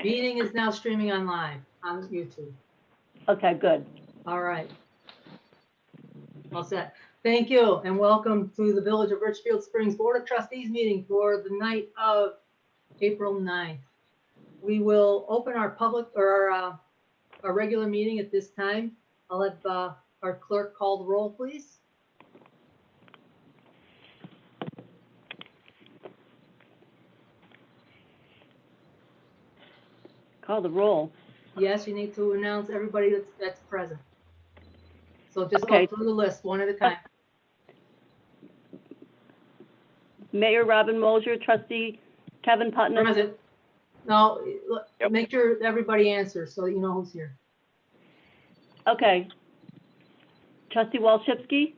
Meeting is now streaming on live on YouTube. Okay, good. All right. All set. Thank you and welcome to the Village of Richfield Springs Board of Trustees meeting for the night of April 9th. We will open our public or our regular meeting at this time. I'll have our clerk call the roll, please. Call the roll. Yes, you need to announce everybody that's present. So just Okay. go through the list one at a time. Mayor Robin Mosier, trustee Kevin Putnam. Present. No, Yep. make sure everybody answers so that you know who's here. Okay. Trustee Walshipski,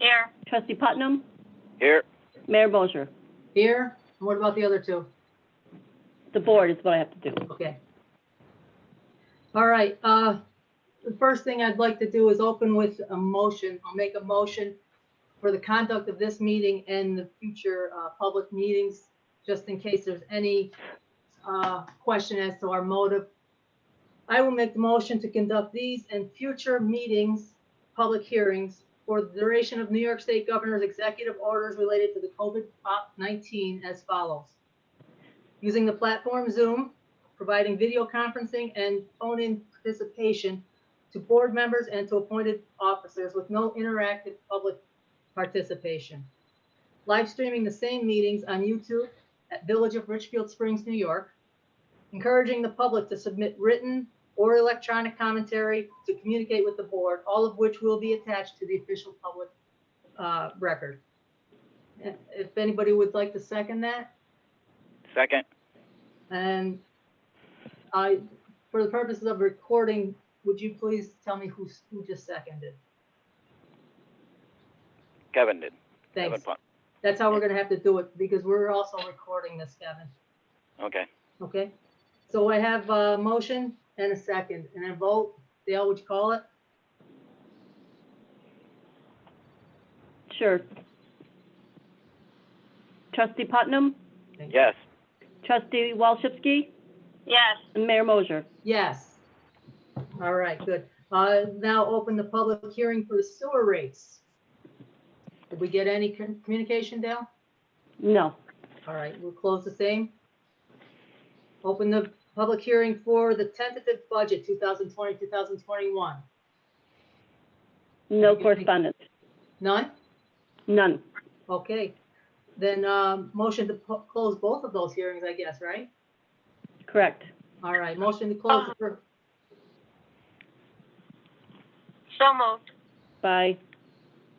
Here. trustee Putnam, Here. Mayor Mosier. Here, and what about the other two? The board is what I have to do. Okay. All right, the first thing I'd like to do is open with a motion. I'll make a motion for the conduct of this meeting and the future public meetings, just in case there's any question as to our motive. I will make the motion to conduct these and future meetings, public hearings, for the duration of New York State Governor's executive orders related to the COVID-19 as follows. Using the platform Zoom, providing video conferencing and phone-in participation to board members and to appointed officers with no interactive public participation. Live streaming the same meetings on YouTube at Village of Richfield Springs, New York. Encouraging the public to submit written or electronic commentary to communicate with the board, all of which will be attached to the official public record. If anybody would like to second that. Second. And for the purposes of recording, would you please tell me who just seconded? Kevin did. Thanks. Kevin Putnam. That's how we're gonna have to do it because we're also recording this, Kevin. Okay. Okay? So I have a motion and a second and a vote. Dale, would you call it? Sure. Trustee Putnam, Thank you. Yes. trustee Walshipski, Yes. and Mayor Mosier. Yes. All right, good. Now open the public hearing for the sewer rates. Did we get any communication, Dale? No. All right, we'll close the same. Open the public hearing for the tentative budget 2020, 2021. No correspondence. None? None. Okay. Then motion to close both of those hearings, I guess, right? Correct. All right, motion to close the first. So moved. By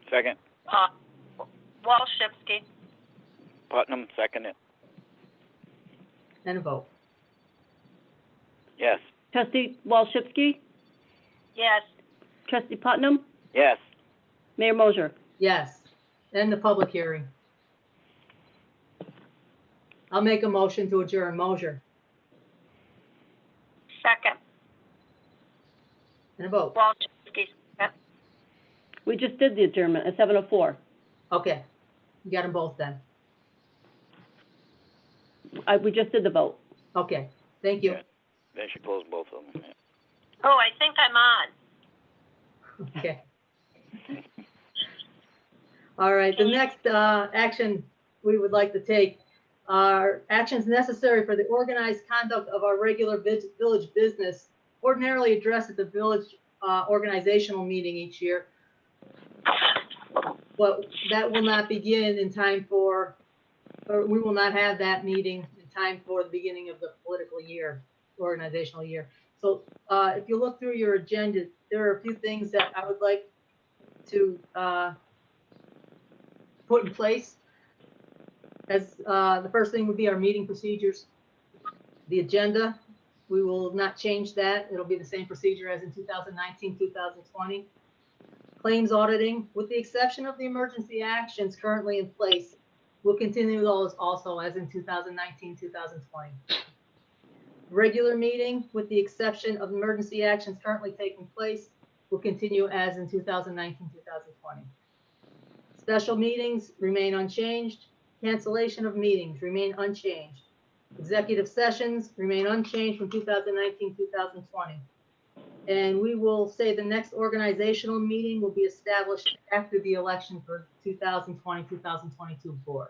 Second. Walshipski. Putnam, second it. And a vote. Yes. trustee Walshipski, Yes. trustee Putnam, Yes. Mayor Mosier. Yes. End the public hearing. I'll make a motion to adjourn. Mosier. Second. And a vote. Walshipski. Yep. We just did the adjournment at 7:04. Okay. You got them both then. We just did the vote. Okay. Thank you. Yeah. They should close both of them. Yeah. Oh, I think I'm on. Okay. All right, the next action we would like to take are actions necessary for the organized conduct of our regular village business, ordinarily addressed at the village organizational meeting each year. But that will not begin in time for, or we will not have that meeting in time for the beginning of the political year, organizational year. So if you look through your agenda, there are a few things that I would like to put in place. As the first thing would be our meeting procedures. The agenda, we will not change that. It'll be the same procedure as in 2019, 2020. Claims auditing, with the exception of the emergency actions currently in place, we'll continue those also as in 2019, 2020. Regular meeting, with the exception of emergency actions currently taking place, will continue as in 2019, 2020. Special meetings remain unchanged. Cancellation of meetings remain unchanged. Executive sessions remain unchanged from 2019, 2020. And we will say the next organizational meeting will be established after the election for 2020, 2022 board.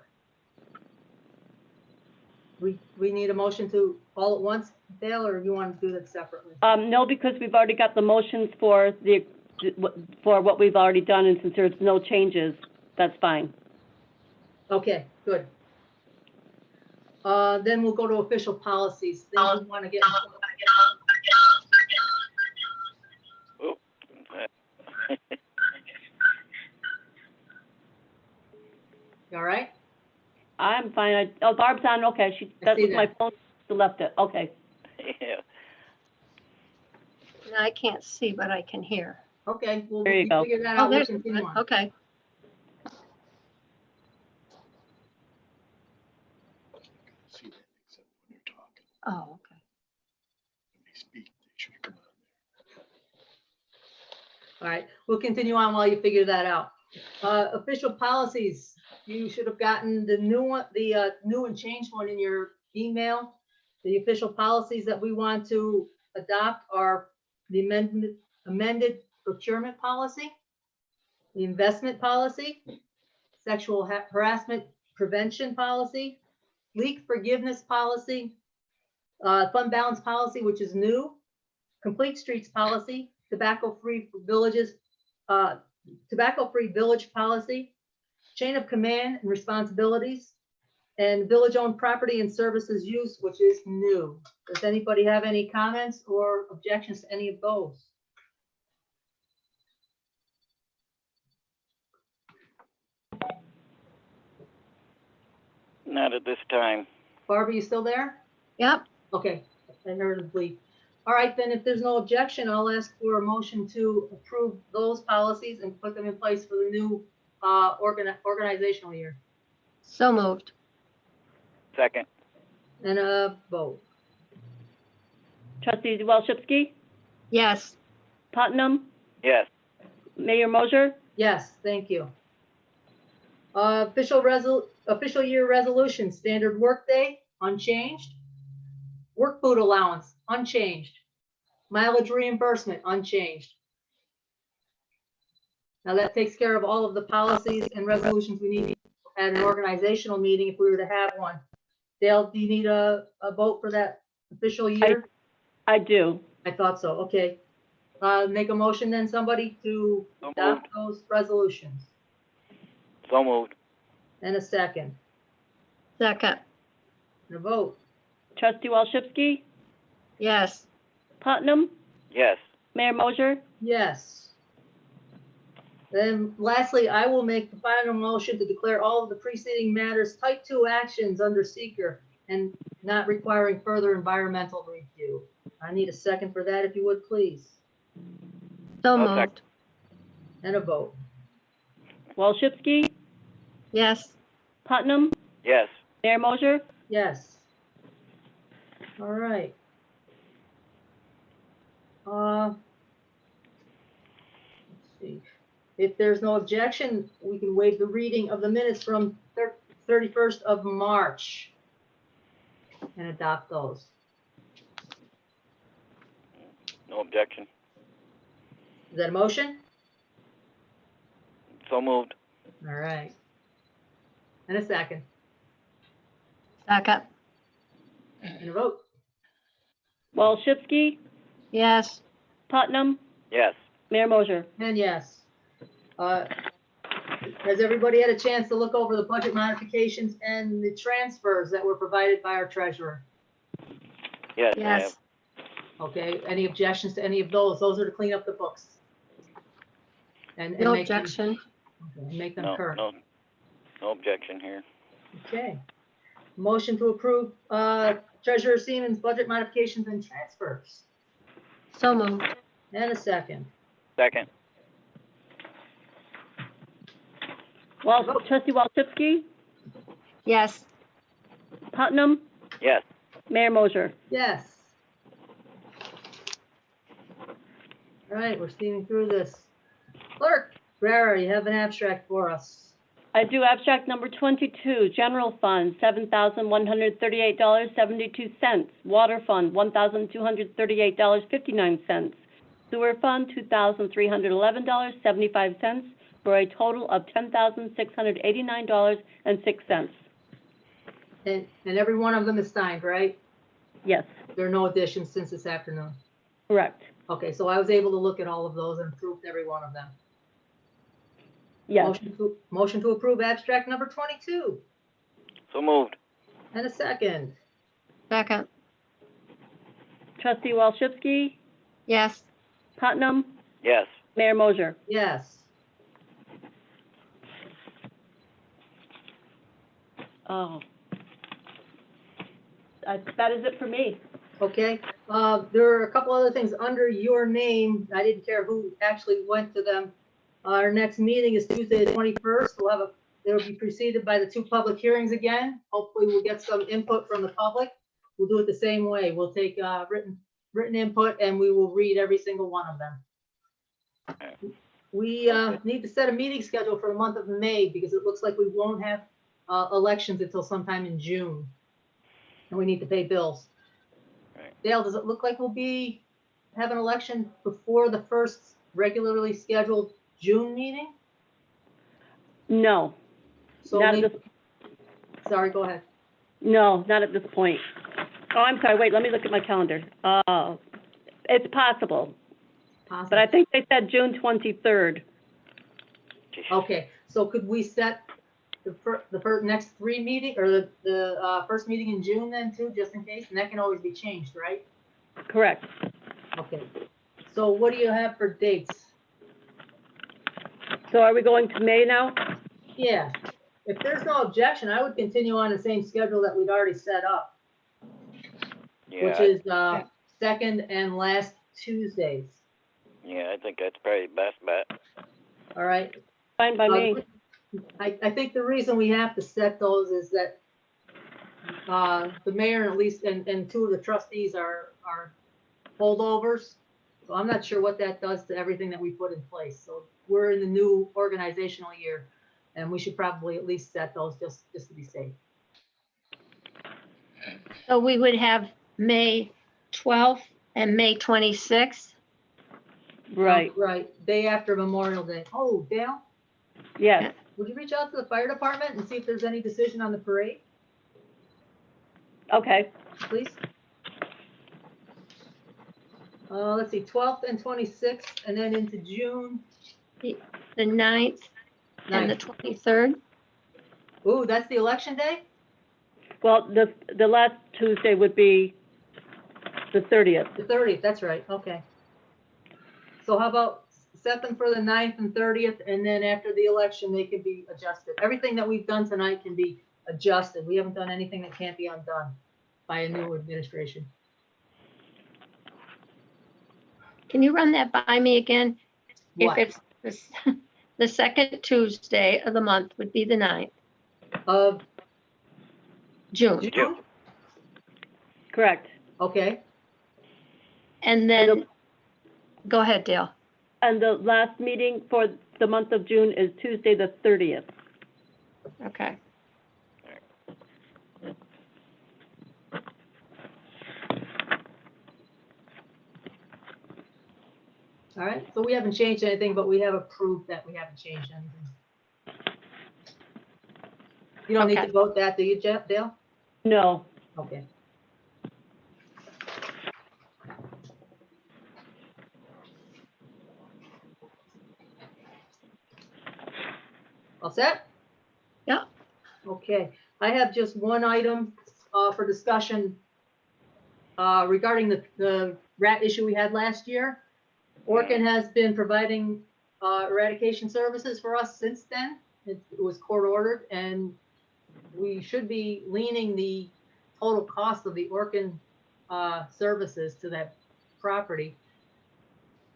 We need a motion to all at once, Dale, or you want to do that separately? No, because we've already got the motions for what we've already done, and since there's no changes, that's fine. Okay, good. Then we'll go to official policies. Things we want to get. Oop. You all right? I'm fine. Oh, Barb's on, okay, that see was my that. phone, she left it, okay. Yeah. I can't see, but I can hear. Okay, we'll There you go. figure that Oh, out. We'll there's, continue on. okay. See that except when you're talking. Oh, okay. When they speak, they should come on there. All right, we'll continue on while you figure that out. Official policies, you should have gotten the new one, the new and changed one in your email. The official policies that we want to adopt are the amended procurement policy, the investment policy, sexual harassment prevention policy, leak forgiveness policy, fund balance policy, which is new, complete streets policy, tobacco-free villages, tobacco-free village policy, chain of command and responsibilities, and village-owned property and services use, which is new. Does anybody have any comments or objections to any of those? Not at this time. Barbara, you still there? Yep, Okay, I heard a bleep. All right, then if there's no objection, I'll ask for a motion to approve those policies and put them in place for the new organizational year. so moved. Second. And a vote. Trustee Walshipski, Yes, Putnam, Yes. Mayor Mosher, Yes, thank you. Official year resolution, standard workday, unchanged. Work food allowance, unchanged. Mileage reimbursement, unchanged. Now that takes care of all of the policies and resolutions we need at an organizational meeting if we were to have one. Dale, do you need a vote for that official year? I do. I thought so, okay. Make a motion then, somebody, to So moved. adopt those resolutions. So moved. And a second, second. and a vote. Trustee Walshipski, Yes, Putnam, Yes. Mayor Mosher, Yes. Then lastly, I will make the final motion to declare all of the preceding matters type 2 actions under seeker and not requiring further environmental review. I need a second for that, if you would, please, so I'll second. moved. and a vote. Walshipski, Yes, Putnam, Yes. Mayor Mosher, Yes. All right. Let's see. If there's no objection, we can waive the reading of the minutes from 31st of March and adopt those. No objection. Is that a motion? So moved. All right. And a second, second. and a vote. Walshipski, Yes, Putnam, Yes. Mayor Mosher. And yes. Has everybody had a chance to look over the budget modifications and the transfers that were provided by our treasurer? Yes. I have. yes, Okay, any objections to any of those? Those are to clean up the books. And no make them- objection. okay, make them No, current. no objection here. Okay. Motion to approve Treasurer Siemens' budget modifications and transfers. So moved. And a second. Second. Trustee Walshipski, Yes, Putnam, Yes. Mayor Mosher. Yes. All right, we're steaming through this. Clerk, Rara, you have an abstract for us. I do abstract number 22, general fund, $7,138.72. Water fund, $1,238.59. Sewer fund, $2,311.75, for a total of $10,689.06. And every one of them is signed, right? Yes, There are no additions since this afternoon. correct. Okay, so I was able to look at all of those and approved every one of them. Yes, Motion to approve abstract number 22. So moved. And a second. Second. trustee Walshipski, Yes. Putnam, Yes. Mayor Mosher. Yes. Oh. That is it for me. Okay, there are a couple other things under your name. I didn't care who actually went to them. Our next meeting is Tuesday, the 21st. It'll be preceded by the 2 public hearings again. Hopefully we'll get some input from the public. We'll do it the same way. We'll take, written input and we will read every single one of them. We, need to set a meeting schedule for the month of May because it looks like we won't have, elections until sometime in June. And we need to pay bills. Right. Dale, does it look like we'll have an election before the first regularly scheduled June meeting? No, So not at maybe, this, sorry, go ahead. no, not at this point. Oh, I'm sorry, wait, let me look at my calendar. It's possible, but I think they said June 23rd. Okay, so could we set the next 3 meeting, or the first meeting in June then too, just in case? And that can always be changed, right? Correct. Okay, so what do you have for dates? So are we going to May now? Yeah, if there's no objection, I would continue on the same schedule that we'd already set up, which Yeah, is, second and last Tuesdays. yeah, I think that's probably the best bet. All right. Fine by me. I think the reason we have to set those is that the mayor and at least, and 2 of the trustees are holdovers. So I'm not sure what that does to everything that we put in place. So we're in the new organizational year and we should probably at least set those just to be safe. So we would have May 12th and May 26th. Right, Right, day after Memorial Day. Oh, Dale, yes. would you reach out to the fire department and see if there's any decision on the parade, Okay, please? Let's see, 12th and 26th, and then into June The 9th and the 9th. 23rd. Ooh, that's the election day? well, the last Tuesday would be the 30th. The 30th, that's right, okay. So how about set them for the 9th and 30th, and then after the election, they can be adjusted. Everything that we've done tonight can be adjusted. We haven't done anything that can't be undone by a new administration. Can you run that by me again? What? If it's the second Tuesday of the month would be the 9th, Of June. June? Correct. Okay, And then, go ahead, Dale. And the last meeting for the month of June is Tuesday, the 30th. Okay. all right. So we haven't changed anything, but we have approved that we haven't changed anything. You don't need Okay. to vote that, do you, Dale? No, Okay. All set? Yeah. Okay, I have just one item for discussion regarding the rat issue we had last year. Orkin has been providing eradication services for us since then. It was court ordered, and we should be leaning the total cost of the Orkin services to that property.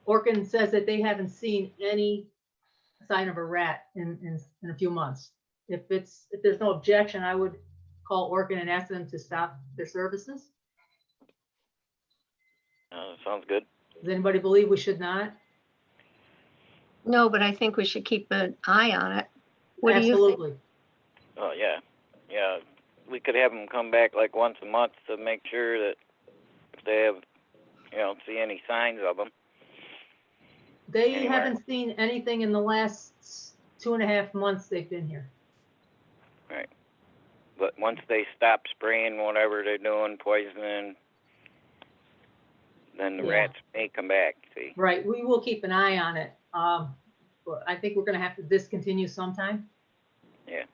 Orkin says that they haven't seen any sign of a rat in a few months. If there's no objection, I would call Orkin and ask them to stop their services. Sounds good. Does anybody believe we should not? No, but I think we should keep an eye on it. What do you think? Absolutely. Oh, yeah. Yeah. We could have them come back like once a month to make sure that if they have, see any signs of them. They Anywhere. haven't seen anything in the last 2.5 months they've been here. Right. But once they stop spraying whatever they're doing, poisoning, then the Yeah. rats may come back, see? Right, we will keep an eye on it. But I think we're gonna have to discontinue sometime. Yeah.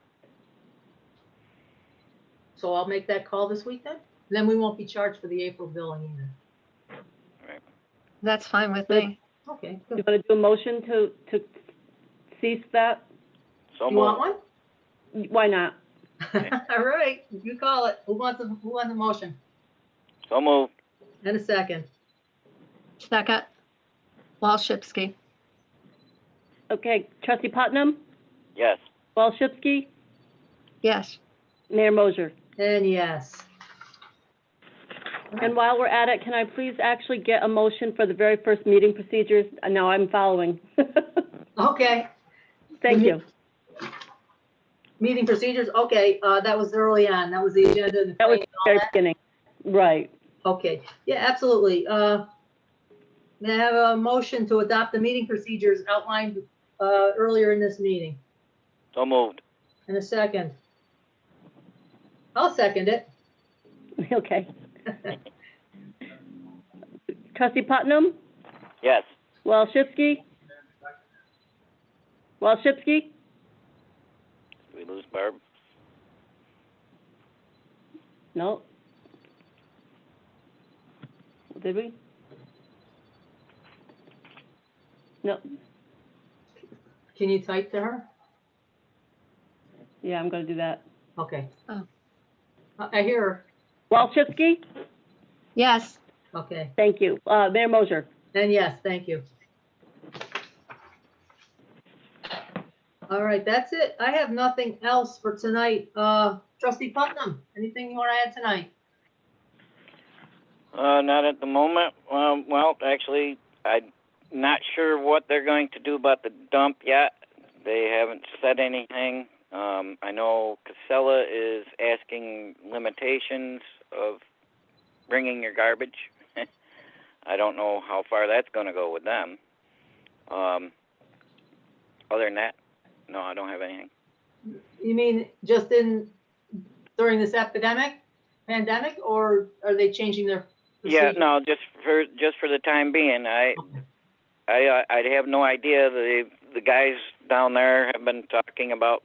So I'll make that call this week then. Then we won't be charged for the April billing either. That's fine with me. Okay, You good. want to do a motion to cease that? So You want one? Why not? All right, you call it. Who wants a motion? So moved. And a second. Second, Walshipski. Okay, trustee Putnam, Yes. Walshipski, Yes. Mayor Mosher. And yes. And while we're at it, can I please actually get a motion for the very first meeting procedures? No, I'm following. Okay, Thank you. meeting procedures, okay, that was early on. That was the agenda. and the That was thing and the all very that. beginning. Right. Okay, yeah, absolutely. May I have a motion to adopt the meeting procedures outlined earlier in this meeting? So moved. In a second. I'll second it. Okay. Trustee Putnam, Yes. Walshipski? Walshipski? Did we lose Barb? No. Did we? No. Can you type to her? Yeah, I'm gonna do that. Okay. Oh. I hear her. Walshipski? Yes. Okay, Thank you. Mayor Mosher? and yes, thank you. All right, that's it. I have nothing else for tonight. Trustee Putnam, anything you want to add tonight? Not at the moment. Well, actually, I'm not sure what they're going to do about the dump yet. They haven't said anything. I know Casella is asking limitations of bringing your garbage. I don't know how far that's going to go with them. Other than that, no, I don't have anything. You mean just during this pandemic, or are they changing their Yeah, procedure? no, just for the time being. I have no idea. The guys down there have been talking about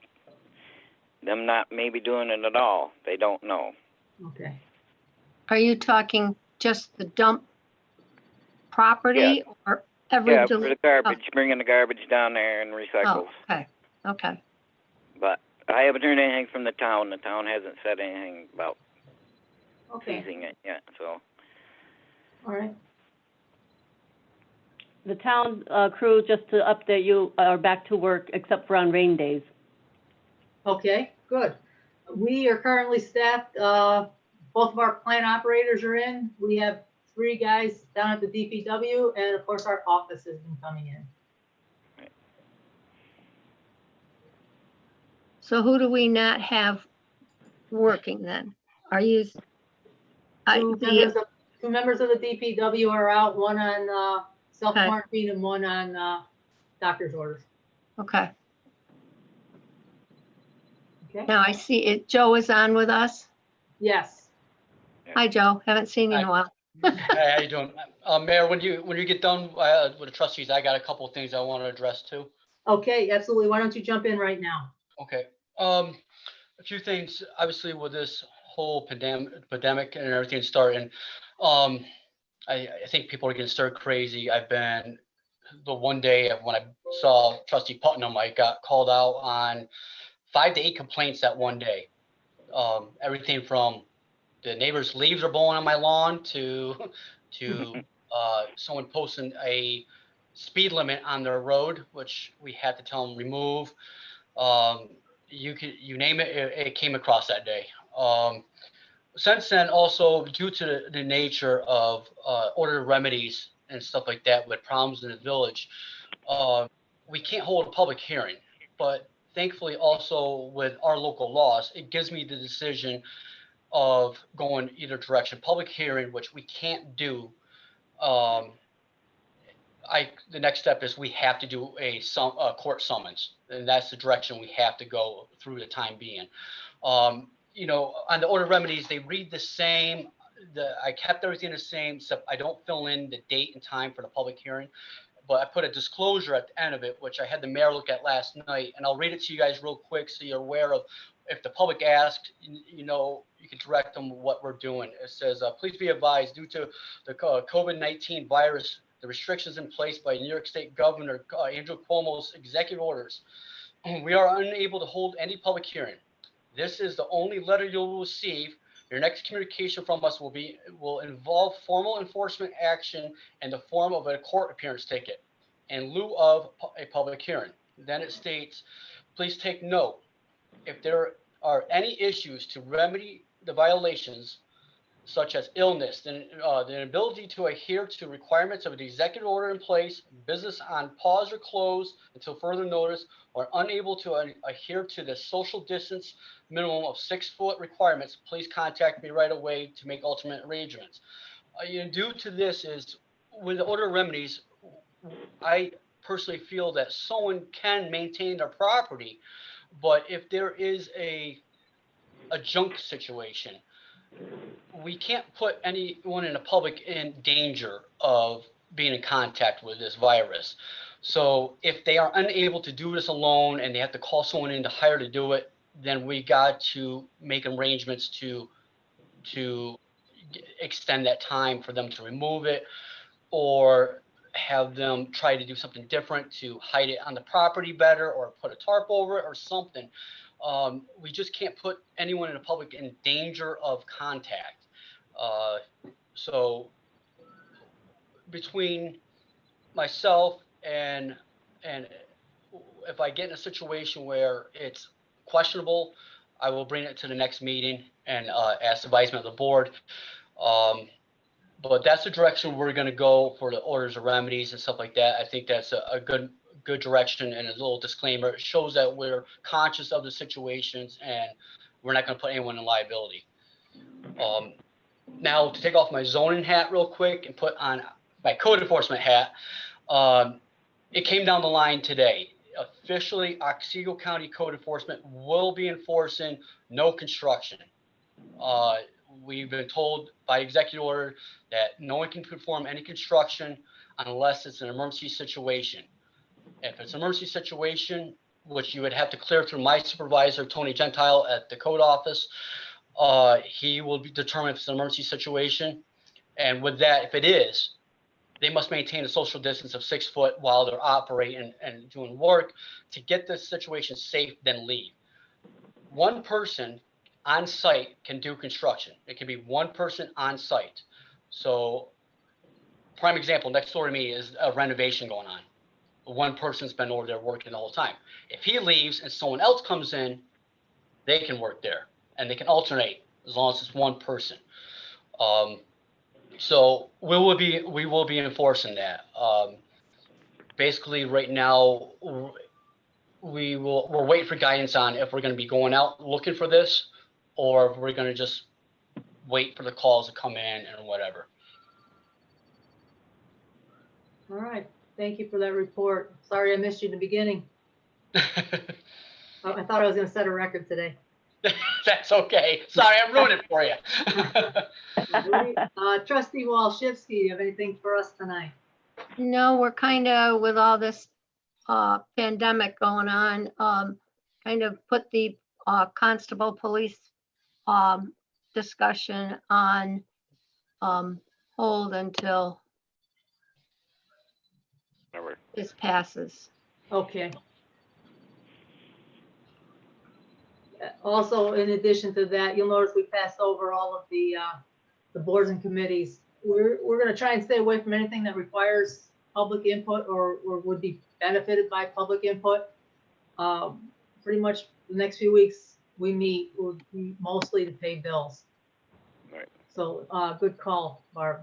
them not maybe doing it at all. They don't know. Okay, Are you talking just the dump property or every? Yeah, for the garbage, bringing the garbage down there and Oh, recycles. okay, okay. But I haven't heard anything from the town. The town hasn't said anything about okay, seizing it yet. So all right. The town crew, just to update you, are back to work except for on rain days. Okay, good. We are currently staffed, both of our plant operators are in. We have 3 guys down at the DPW, and of course, our office has been coming in. So who do we not have working then? Are you? Two members of the DPW are out, one on self-quarantine and one on doctor's orders. Okay, Okay? now I see it. Joe is on with us. Yes. Hi, Joe. Haven't seen you in a while. Hey, how you doing? Mayor, when you get done with the trustees, I got a couple of things I want to address too. Okay, absolutely. Why don't you jump in right now? Okay. A few things, obviously, with this whole pandemic and everything starting. I think people are getting stir crazy. I've been the one day when I saw Trustee Putnam, I got called out on 5 to 8 complaints that one day. Everything from the neighbors' leaves are blowing on my lawn to someone posting a speed limit on their road, which we had to tell them remove. You name it, it came across that day. Since then, also due to the nature of ordered remedies and stuff like that with problems in the village, we can't hold a public hearing. But thankfully also with our local laws, it gives me the decision of going either direction. Public hearing, which we can't do. The next step is we have to do a court summons, and that's the direction we have to go through the time being. On the order of remedies, they read the same. I kept everything the same, except I don't fill in the date and time for the public hearing, but I put a disclosure at the end of it, which I had the mayor look at last night, and I'll read it to you guys real quick so you're aware of. If the public asks, you can direct them what we're doing. It says, please be advised, due to the COVID-19 virus, the restrictions in place by New York State Governor Andrew Cuomo's executive orders, we are unable to hold any public hearing. This is the only letter you'll receive. Your next communication from us will involve formal enforcement action in the form of a court appearance ticket in lieu of a public hearing. Then it states, please take note, if there are any issues to remedy the violations, such as illness, then the inability to adhere to requirements of the executive order in place, business on pause or close until further notice, or unable to adhere to the social distance minimum of 6 foot requirements, please contact me right away to make ultimate arrangements. Due to this is, with the order of remedies, I personally feel that someone can maintain their property, but if there is a junk situation, we can't put anyone in the public in danger of being in contact with this virus. So if they are unable to do this alone and they have to call someone in to hire to do it, then we got to make arrangements to extend that time for them to remove it, or have them try to do something different to hide it on the property better, or put a tarp over it or something. We just can't put anyone in the public in danger of contact. So between myself and if I get in a situation where it's questionable, I will bring it to the next meeting and ask advisement of the board. But that's the direction we're going to go for the orders of remedies and stuff like that. I think that's a good direction, and a little disclaimer. It shows that we're conscious of the situations and we're not going to put anyone in liability. Now, to take off my zoning hat real quick and put on my code enforcement hat, it came down the line today. Officially, Otsego County Code Enforcement will be enforcing no construction. We've been told by executive order that no one can perform any construction unless it's an emergency situation. If it's an emergency situation, which you would have to clear through my supervisor, Tony Gentile, at the code office, he will determine if it's an emergency situation. And with that, if it is, they must maintain a social distance of 6 foot while they're operating and doing work to get the situation safe, then leave. One person on site can do construction. It can be one person on site. So prime example, next door to me is a renovation going on. One person's been over there working the whole time. If he leaves and someone else comes in, they can work there and they can alternate as long as it's one person. So we will be enforcing that. Basically right now, we're waiting for guidance on if we're going to be going out looking for this, or if we're going to just wait for the calls to come in and whatever. All right. Thank you for that report. Sorry I missed you in the beginning. I thought I was going to set a record today. That's okay. Sorry, I ruined it for you. Trustee Walshivsky, do you have anything for us tonight? No, we're kind of, with all this pandemic going on, kind of put the constable police discussion on hold until this passes. Okay. Also, in addition to that, you'll notice we passed over all of the boards and committees. We're going to try and stay away from anything that requires public input or would be benefited by public input. Pretty much the next few weeks we meet will be mostly to pay bills. Right. So good call, Barb.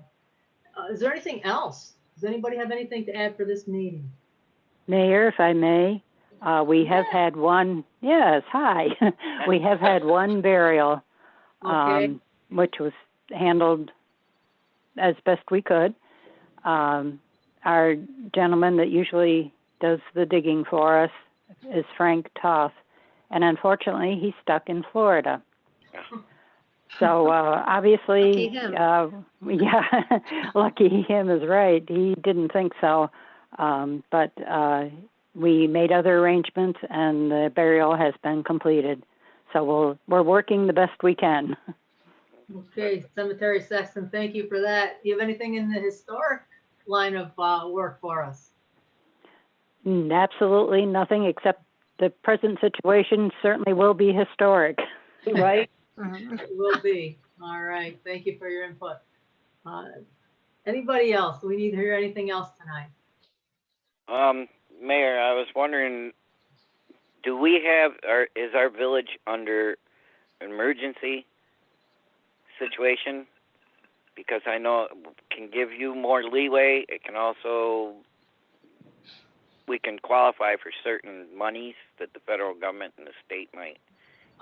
Is there anything else? Does anybody have anything to add for this meeting? Mayor, if I may, We have had one, yes, hi. We have had one burial, Okay. which was handled as best we could. Our gentleman that usually does the digging for us is Frank Toth, and unfortunately, he's stuck in Florida. So obviously, Lucky him. yeah, lucky him is right. He didn't think so, but we made other arrangements, and the burial has been completed. So we're working the best we can. Okay, cemetery sexton, thank you for that. Do you have anything in the historic line of work for us? Absolutely nothing except the present situation certainly will be historic. Right? Mhm. It will be. All right, thank you for your input. Anybody else? Do we need to hear anything else tonight? Mayor, I was wondering, do we have, is our village under emergency situation? Because I know it can give you more leeway. It can also, we can qualify for certain monies that the federal government and the state might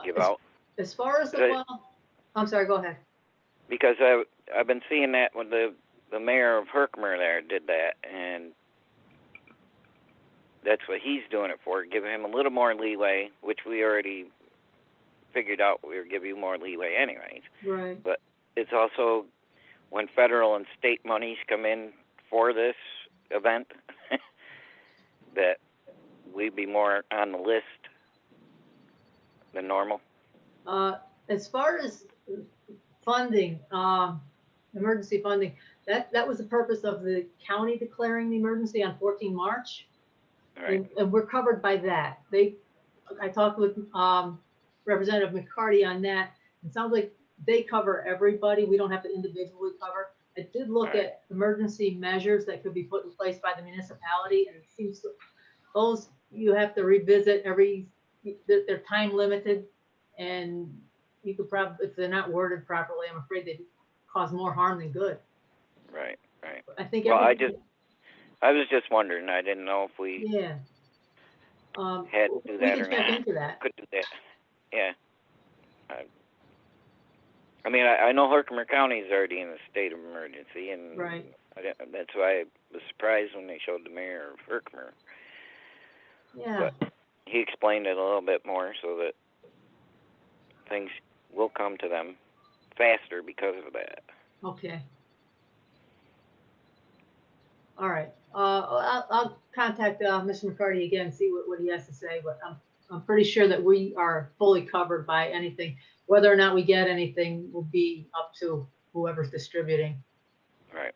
give out. As far as the, Good. well, I'm sorry, go ahead. Because I've been seeing that when the mayor of Herkimer there did that, and that's what he's doing it for, giving him a little more leeway, which we already figured out we would give you more leeway anyways. Right. But it's also when federal and state monies come in for this event that we'd be more on the list than normal. As far as funding, emergency funding, that was the purpose of the county declaring the emergency on 14 March. All right. And we're covered by that. I talked with Representative McCarty on that. It sounds like they cover everybody. We don't have to individually cover. I did look Right. at emergency measures that could be put in place by the municipality, and it seems those you have to revisit they're time limited, and you could probably, if they're not worded properly, I'm afraid they cause more harm than good. Right. Right. I think. Well, I was just wondering. I didn't know if we Yeah. had to do We that can or check not. into that. Could do that. Yeah. I mean, I know Herkimer County is already in a state of emergency, and Right. that's why I was surprised when they showed the mayor of Herkimer. Yeah. But he explained it a little bit more so that things will come to them faster because of that. Okay. All right. I'll contact Mr. McCarty again, see what he has to say, but I'm pretty sure that we are fully covered by anything. Whether or not we get anything will be up to whoever's distributing. Right.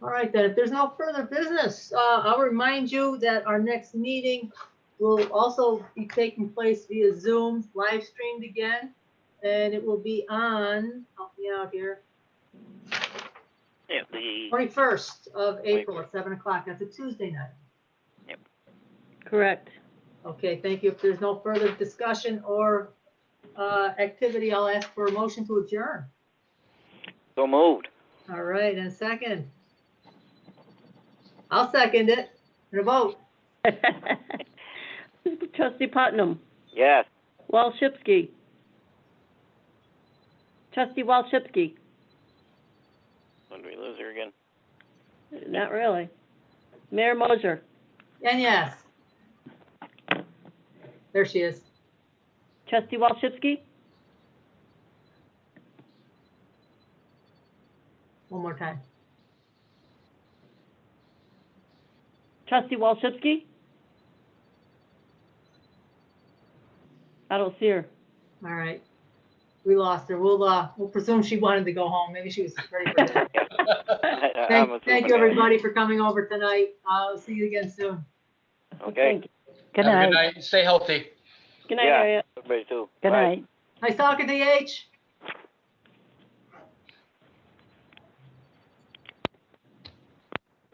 All right, then, if there's no further business, I'll remind you that our next meeting will also be taking place via Zoom, live streamed again, and it will be on, help me out here, Yeah, the 21st of April at 7 o'clock. That's a Tuesday night. Correct. Okay, thank you. If there's no further discussion or activity, I'll ask for a motion to adjourn. so moved. All right, and a second. I'll second it. And a vote. Trustee Putnam, Yes. Walshipski. Trustee Walshipski, When did we lose her again? not really. Mayor Mosher, And yes. There she is. Trustee Walshipski, One more time. Trustee Walshipski? I don't see her. All right. We lost her. We'll presume she wanted to go home. Maybe she was ready for that. I'm Thank assuming you, that. everybody, for coming over tonight. I'll see you again soon. Okay. Thank you. Good Have a night. good night. Stay healthy. Good night, Yeah. Harriet. Everybody too. Good Bye. night. Nice talking to you, H.